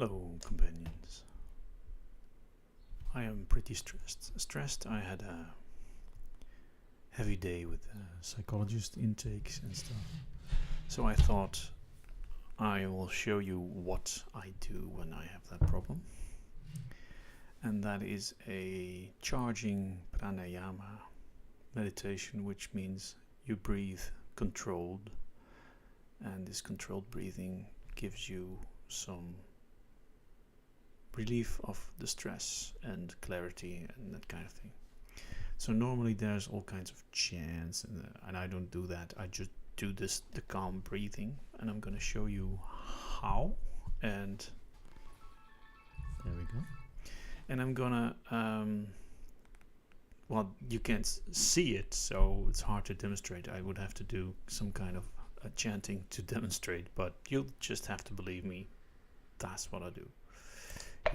Hello, companions. I am pretty stressed. I had a heavy day with psychologist intakes and stuff. So I thought I will show you what I do when I have that problem. And that is a charging pranayama meditation, which means you breathe controlled. And this controlled breathing gives you some relief of the stress and clarity and that kind of thing. So normally there's all kinds of chants and I don't do that. I just do the calm breathing, and I'm gonna show you how. And there we go. And I'm gonna well, you can't see it, so it's hard to demonstrate. I would have to do some kind of chanting to demonstrate, but you'll just have to believe me. That's what I do.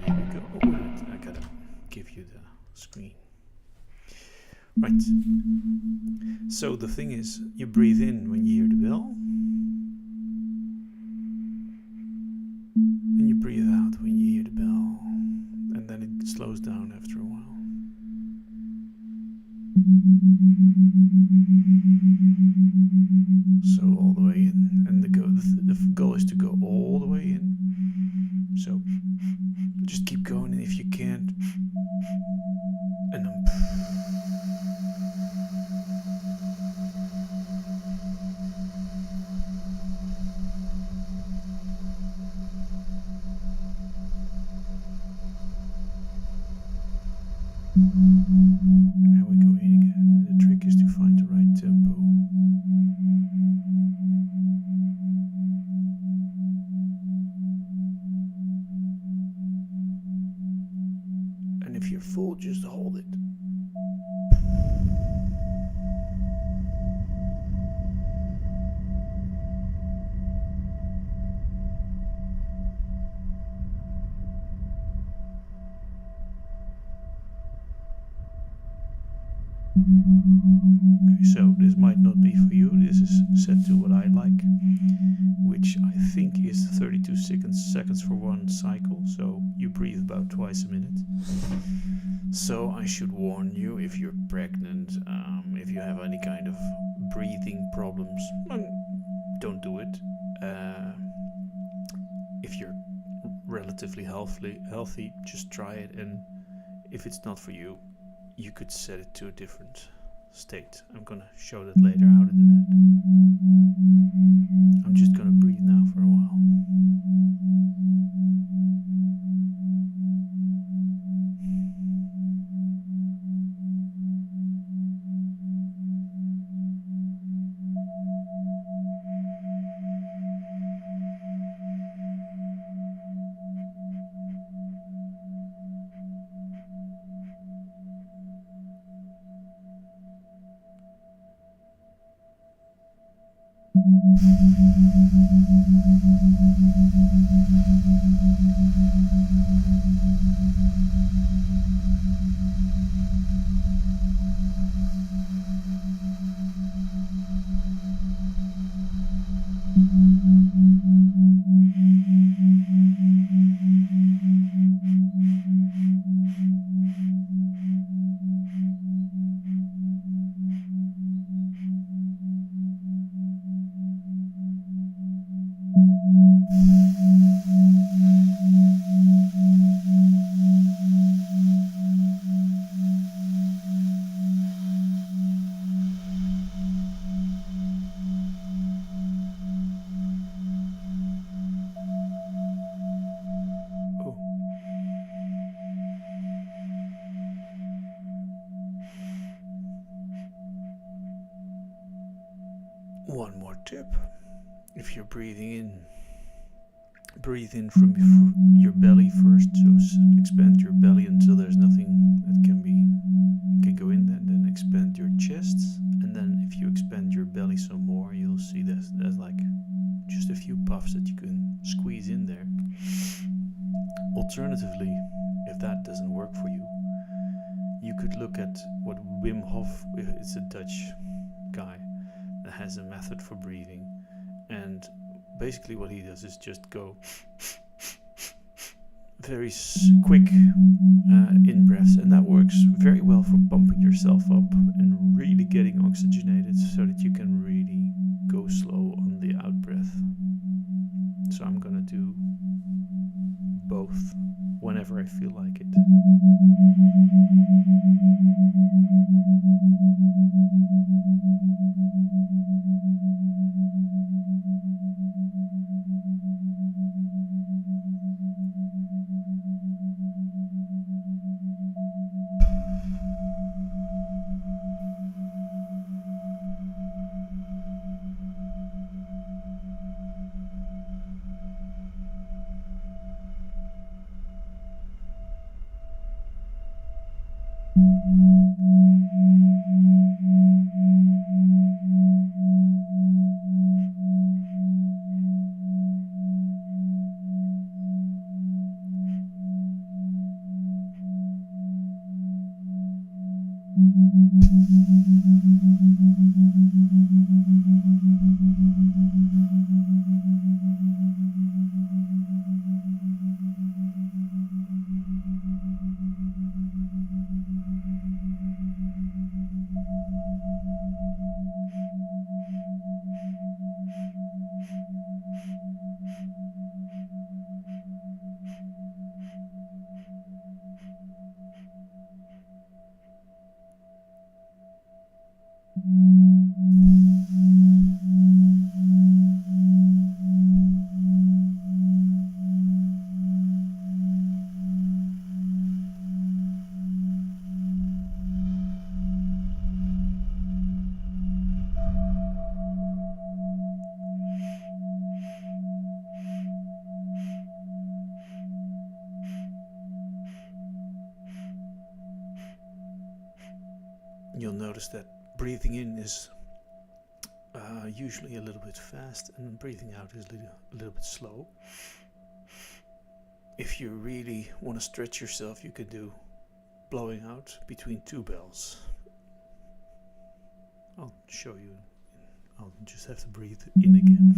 Here we go. Oh, I gotta give you the screen. Right. So the thing is, you breathe in when you hear the bell, and you breathe out when you hear the bell, and then it slows down after a while. So all the way in, and the goal is to go all the way in. So just keep going, and if you can't, and then now we go in again. And the trick is to find the right tempo. And if you're full, just hold it. Okay, so this might not be for you. This is set to what I like, which I think is 32 seconds for one cycle. So you breathe about twice a minute. So I should warn you, if you're pregnant, if you have any kind of breathing problems, don't do it. If you're relatively healthy, just try it. And if it's not for you, you could set it to a different state. I'm gonna show that later how to do that. I'm just gonna breathe now for a while. One more tip. If you're breathing in, breathe in from your belly first. So expand your belly until there's nothing that can go in, and then expand your chest. And then if you expand your belly some more, you'll see there's like just a few puffs that you can squeeze in there. Alternatively, if that doesn't work for you, you could look at what Wim Hof, it's a Dutch guy, has a method for breathing, and basically what he does is just go very quick in-breaths, and that works very well for pumping yourself up and really getting oxygenated so that you can really go slow on the out-breath. So I'm gonna do both whenever I feel like it. You'll notice that breathing in is usually a little bit fast, and breathing out is a little bit slow. If you really want to stretch yourself, you could do blowing out between two bells. I'll show you. I'll just have to breathe in again.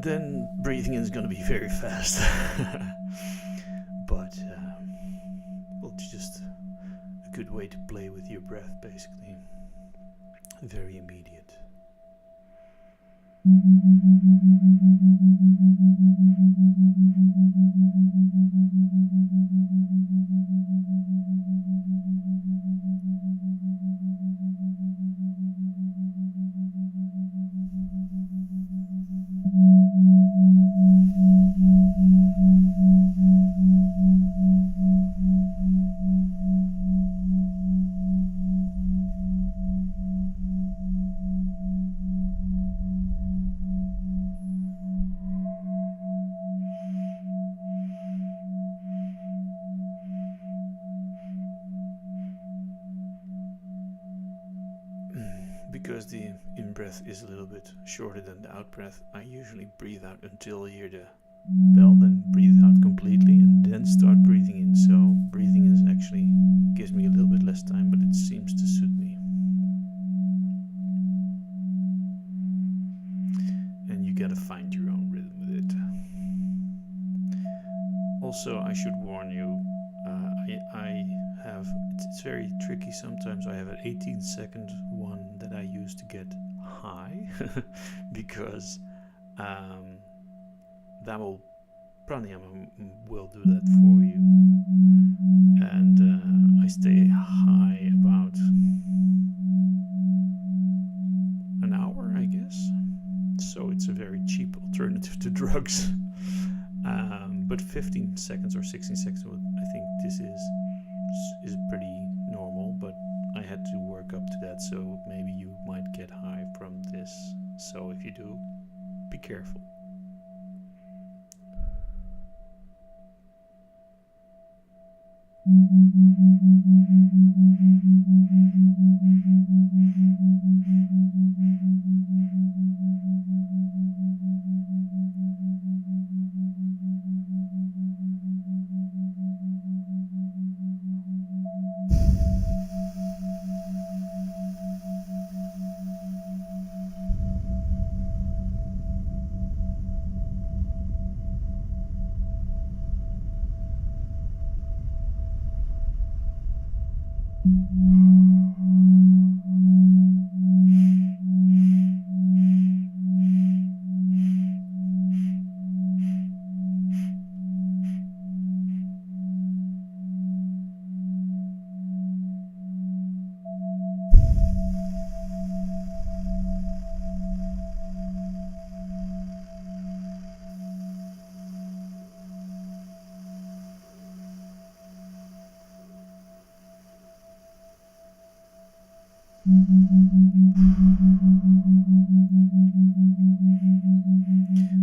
Then breathing in is going to be very fast. But well, it's just a good way to play with your breath, basically. Very immediate. Because the in-breath is a little bit shorter than the out-breath, I usually breathe out until I hear the bell, then breathe out completely, and then start breathing in. So breathing in actually gives me a little bit less time, but it seems to suit me. And you gotta find your own rhythm with it. Also, I should warn you, it's very tricky sometimes. I have an 18-second one that I use to get high because pranayama will do that for you, and I stay high about an hour, I guess. So it's a very cheap alternative drugs. But 15 seconds or 16 seconds, I think this is pretty normal, but I had to work up to that, so maybe you might get high from this. So if you do, be careful.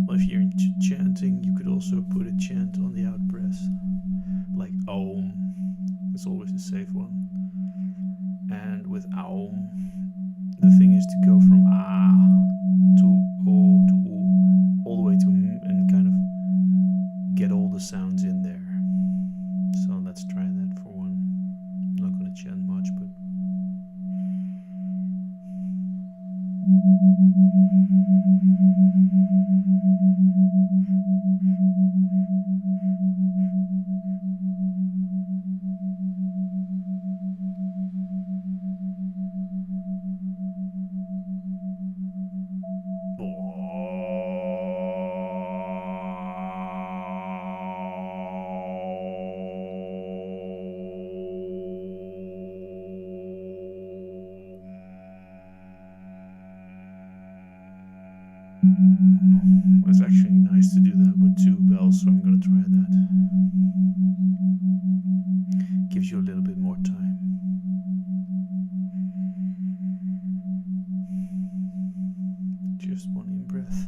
Well, if you're into chanting, you could also put a chant on the out breath, like Aum. It's always a safe one. And with Aum, the thing is to go from Ah to O to U, all the way to M, and kind of get all the sounds in there. So let's try that for one. I'm not going to chant much, but it's actually nice to do that with 2 bells, so I'm going to try that. Gives you a little bit more time. Just one in breath.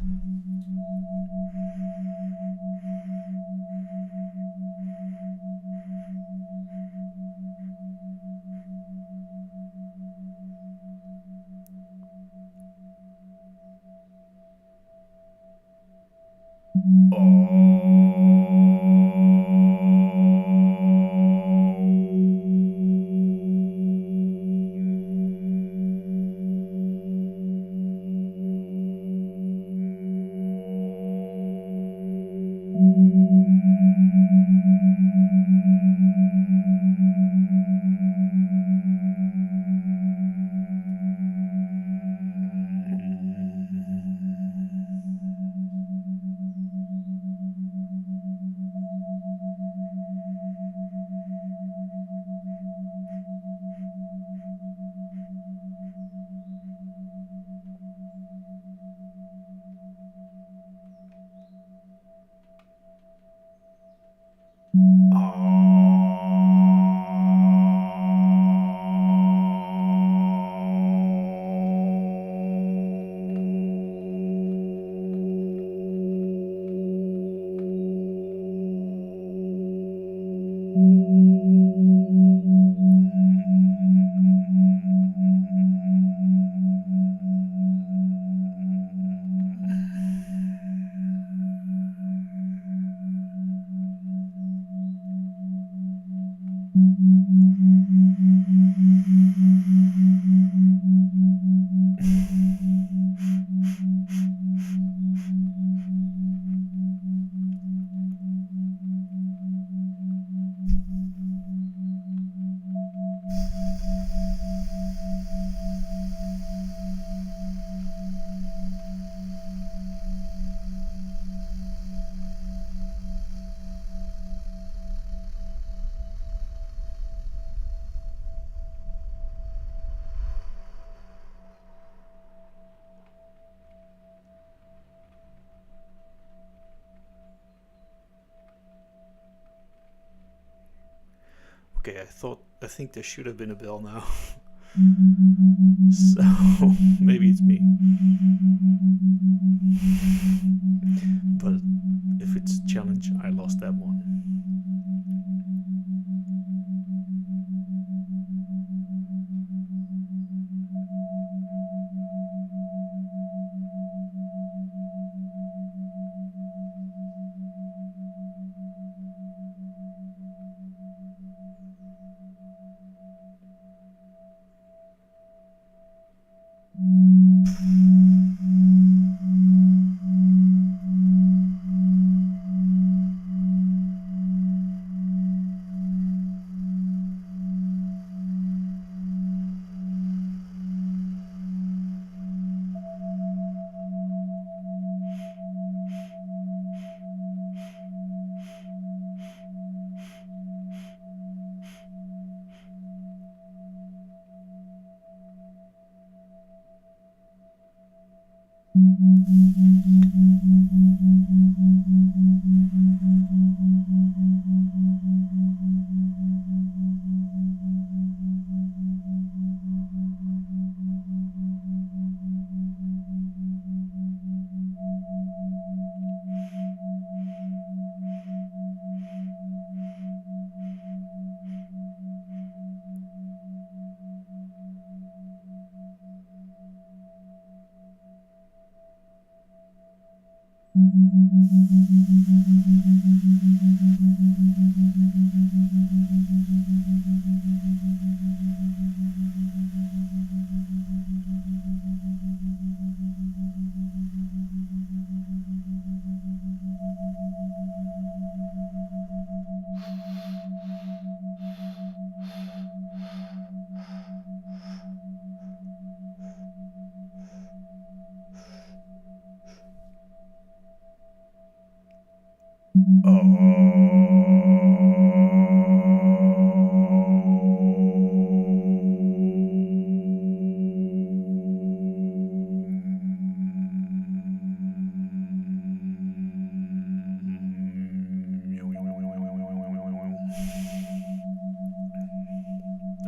Okay, I think there should have been a bell now. So maybe it's me. But if it's a challenge, I lost that one.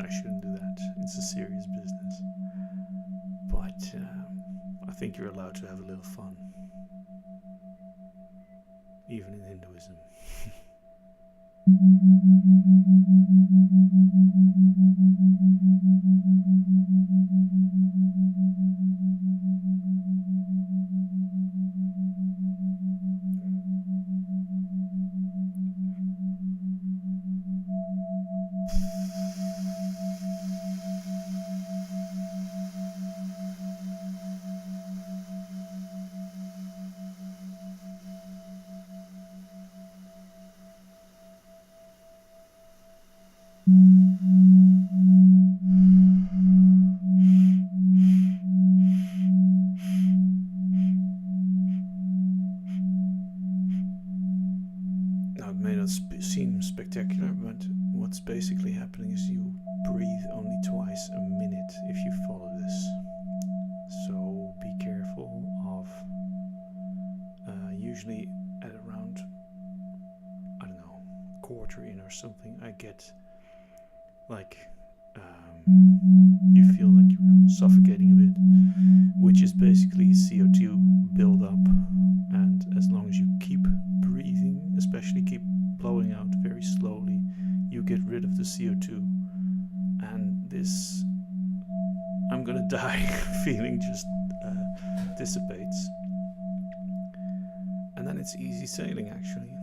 I shouldn't do that. It's a serious business. But I think you're allowed to have a little fun. Even in Hinduism. Now, it may not seem spectacular, but what's basically happening is you breathe only twice a minute if you follow this. So be careful of usually at around, I don't know, quarter in or something, I get like you feel like you're suffocating a bit, which is basically CO2 buildup. And as long as you keep breathing, especially keep blowing out very slowly, you get rid of the CO2. And this, I'm gonna die feeling just dissipates. And then it's easy sailing, actually.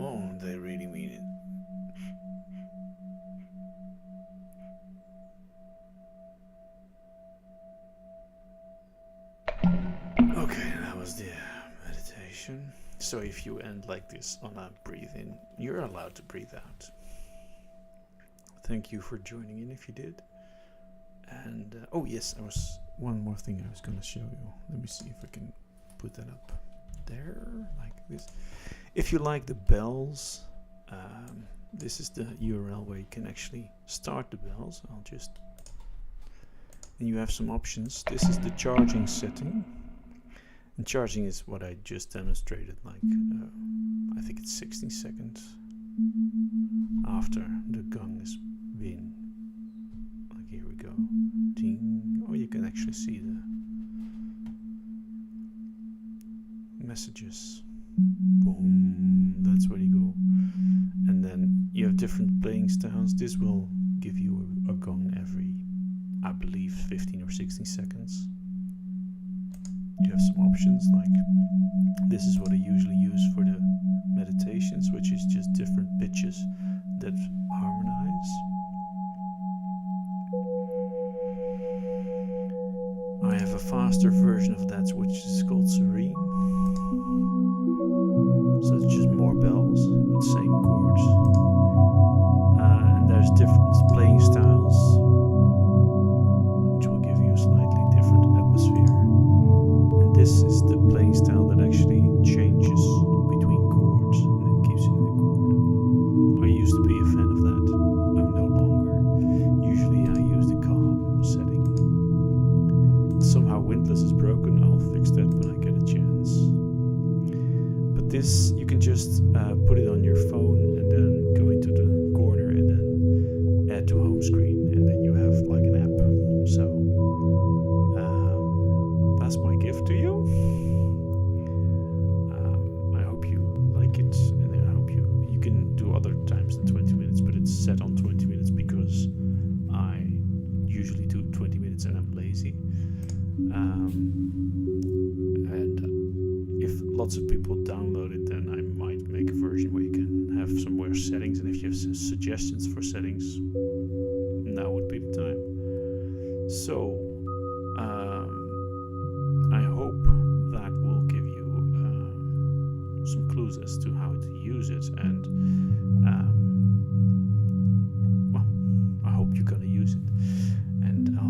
Oh, they really mean it. Okay, that was the meditation. So if you end like this on a breathe in, you're allowed to breathe out. Thank you for joining in if you did. And oh yes, there was one more thing I was going to show you. Let me see if I can put that up there like this. If you like the bells, this is the URL where you can actually start the bells. I'll just, and you have some options. This is the charging setting, and charging is what I just demonstrated, like I think it's 16 seconds after the gong has been, like here we go, ding. Oh, you can actually see the messages. Boom, that's where you go. And then you have different playing styles. This will give you a gong every, I believe, 15 or 16 seconds. You have some options, like this is what I usually use for the meditations, which is just different pitches that harmonize. I have a faster version of that, which is called Serene. So it's just more bells with the same chords. And there's different playing styles, which will give you a slightly different atmosphere. And this is the playing style that actually changes between chords and then keeps it in the chord. I used to be a fan of that. I'm no longer. Usually I use the calm setting. Somehow Windless is broken. I'll fix that when I get a chance. But this, you can just put it on your phone and then go into the corner and then add to home screen, and then you have like an app. So that's my gift to you. I hope you like it, and I hope you can do other times than 20 minutes, but it's set on 20 minutes because I usually do 20 minutes and I'm lazy. And if lots of people download it, then I might make a version where you can have some more settings, and if you have some suggestions for settings, now would be the time. So